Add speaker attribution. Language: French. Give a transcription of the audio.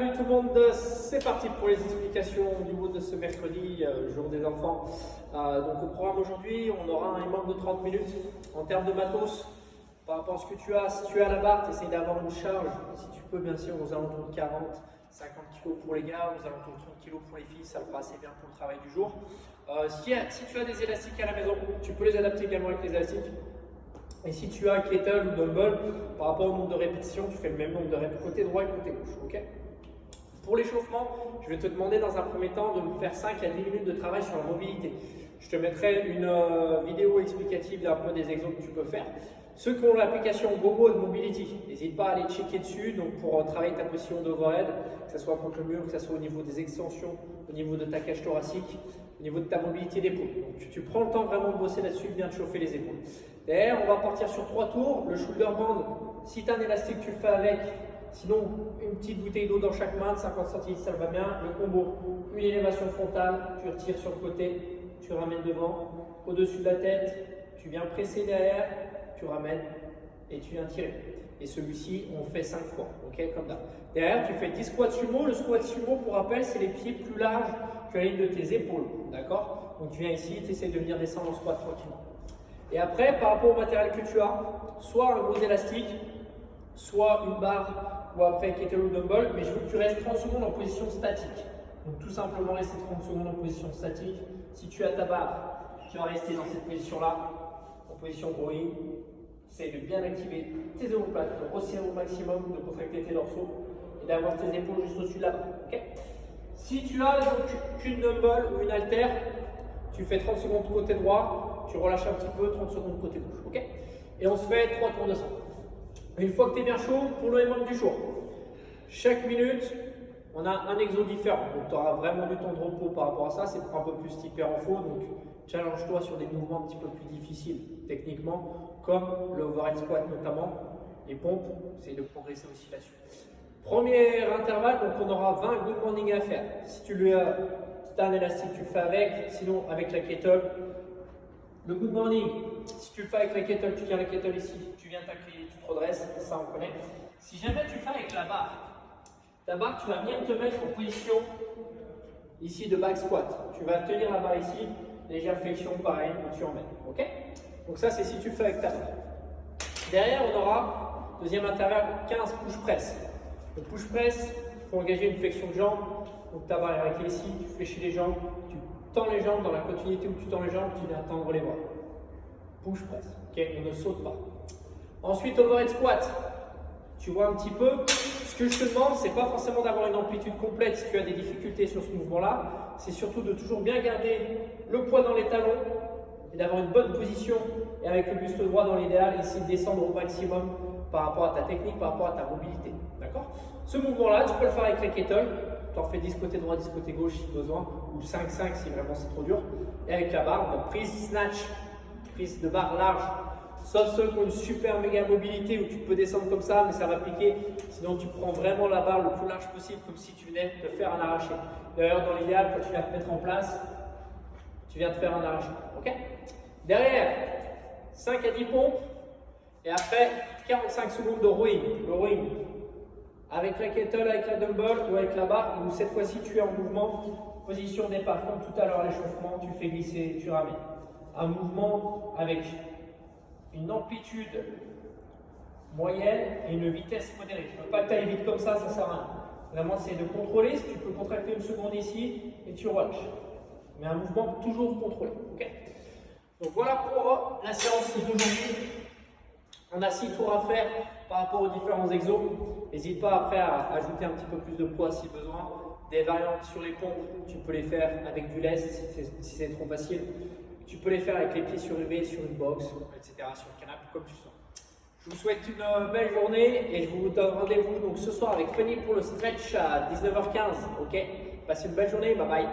Speaker 1: Salut tout le monde, c'est parti pour les explications au niveau de ce mercredi, jour des enfants. Donc au programme aujourd'hui, on aura un manque de 30 minutes en termes de matos. Par rapport à ce que tu as, si tu es à la barre, tu essayes d'avoir une charge, si tu peux bien sûr, aux alentours de 40, 50 kg pour les gars, aux alentours de 30 kg pour les filles, ça le fera assez bien pour le travail du jour. Si tu as des élastiques à la maison, tu peux les adapter également avec les élastiques. Et si tu as un kettle ou dumbbell, par rapport au nombre de répétitions, tu fais le même nombre de répétitions côté droit et côté gauche. Okay. Pour l'échauffement, je vais te demander dans un premier temps de me faire 5 à 10 minutes de travail sur la mobilité. Je te mettrai une vidéo explicative d'un peu des exemples que tu peux faire. Ceux qui ont l'application Gogo de Mobility, n'hésite pas à aller checker dessus donc pour travailler ta position d'overhead, que ce soit contre le mur, que ce soit au niveau des extensions, au niveau de ta cage thoracique, au niveau de ta mobilité d'épaule. Donc tu prends le temps vraiment de bosser là-dessus, bien de chauffer les épaules. Derrière, on va partir sur 3 tours. Le shoulder band, si tu as un élastique, tu le fais avec. Sinon, une petite bouteille d'eau dans chaque main de 50 centilitres, ça va bien. Le combo, une élévation frontale, tu retires sur le côté, tu ramènes devant, au-dessus de la tête, tu viens presser derrière, tu ramènes et tu viens tirer. Et celui-ci, on fait 5 fois, ok, comme ça. Derrière, tu fais 10 squats sumo. Le squat sumo, pour rappel, c'est les pieds plus larges que la ligne de tes épaules, d'accord? Donc tu viens ici, tu essaies de venir descendre en squat tranquillement. Et après, par rapport au matériel que tu as, soit un gros élastique, soit une barre, ou après kettle ou dumbbell, mais je veux que tu restes 30 secondes en position statique. Donc tout simplement rester 30 secondes en position statique. Si tu as ta barre, tu vas rester dans cette position-là, en position rowing. Essaye de bien activer tes omoplates, de resserrer au maximum, de contracter tes dorsaux et d'avoir tes épaules juste au-dessus de la barre. Okay. Si tu as donc qu'une dumbbell ou une haltère, tu fais 30 secondes côté droit, tu relâches un petit peu, 30 secondes côté gauche. Okay. Et on se fait 3 tours de ça. Une fois que tu es bien chaud, pour le manque du jour, chaque minute, on a un exo différent. Donc tu auras vraiment du temps de repos par rapport à ça. C'est un peu plus typé en faux. Donc challenge-toi sur des mouvements un petit peu plus difficiles techniquement, comme le overhead squat notamment, les pompes. Essaye de progresser aussi là-dessus. Premier intervalle, donc on aura 20 good morning à faire. Si tu as un élastique, tu le fais avec. Sinon, avec la kettle. Le good morning, si tu le fais avec la kettle, tu tiens la kettle ici, tu viens t'incliner, tu te redresses, ça on connaît. Si jamais tu le fais avec la barre, ta barre, tu vas bien te mettre en position ici de back squat. Tu vas tenir la barre ici, légère flexion, pareil, et tu emmènes. Ok? Donc ça, c'est si tu le fais avec ta barre. Derrière, on aura, deuxième intervalle, 15 push press. Le push press, il faut engager une flexion de jambe. Donc ta barre est arrêtée ici, tu fléchis les jambes, tu tends les jambes dans la continuité où tu tends les jambes, tu viens tendre les bras. Push press. Ok, on ne saute pas. Ensuite, overhead squat. Tu vois un petit peu. Ce que je te demande, c'est pas forcément d'avoir une amplitude complète si tu as des difficultés sur ce mouvement-là. C'est surtout de toujours bien garder le poids dans les talons et d'avoir une bonne position. Et avec le buste droit dans l'idéal, essayer de descendre au maximum par rapport à ta technique, par rapport à ta mobilité. D'accord? Ce mouvement-là, tu peux le faire avec la kettle. Tu en fais 10 côté droit, 10 côté gauche si besoin, ou 5-5 si vraiment c'est trop dur. Et avec la barre, donc prise snatch, prise de barre large, sauf ceux qui ont une super méga mobilité où tu peux descendre comme ça, mais ça va piquer. Sinon, tu prends vraiment la barre le plus large possible, comme si tu venais de faire un arraché. D'ailleurs, dans l'idéal, quand tu viens te mettre en place, tu viens de faire un arraché. Okay. Derrière, 5 à 10 pompes, et après 45 secondes de rowing. Le rowing. Avec la kettle, avec la dumbbell ou avec la barre, où cette fois-ci tu es en mouvement, position départ, comme tout à l'heure l'échauffement, tu fais glisser, tu ramènes. Un mouvement avec une amplitude moyenne et une vitesse modérée. Je ne veux pas que tu ailles vite comme ça sert à rien. Vraiment, c'est de contrôler, si tu peux contracter une seconde ici et tu relâches. Mais un mouvement toujours contrôlé. Okay. Donc voilà pour la séance d'aujourd'hui. On a 6 tours à faire par rapport aux différents exos. N'hésite pas après à ajouter un petit peu plus de poids si besoin. Des variantes sur les pompes, tu peux les faire avec du lest si c'est trop facile. Tu peux les faire avec les pieds surélevés sur une box, etc. sur le canapé, comme tu sens. Je vous souhaite une belle journée et je vous donne rendez-vous donc ce soir avec Fanny pour le stretch à 19h15. Ok? Passez une belle journée, bye bye.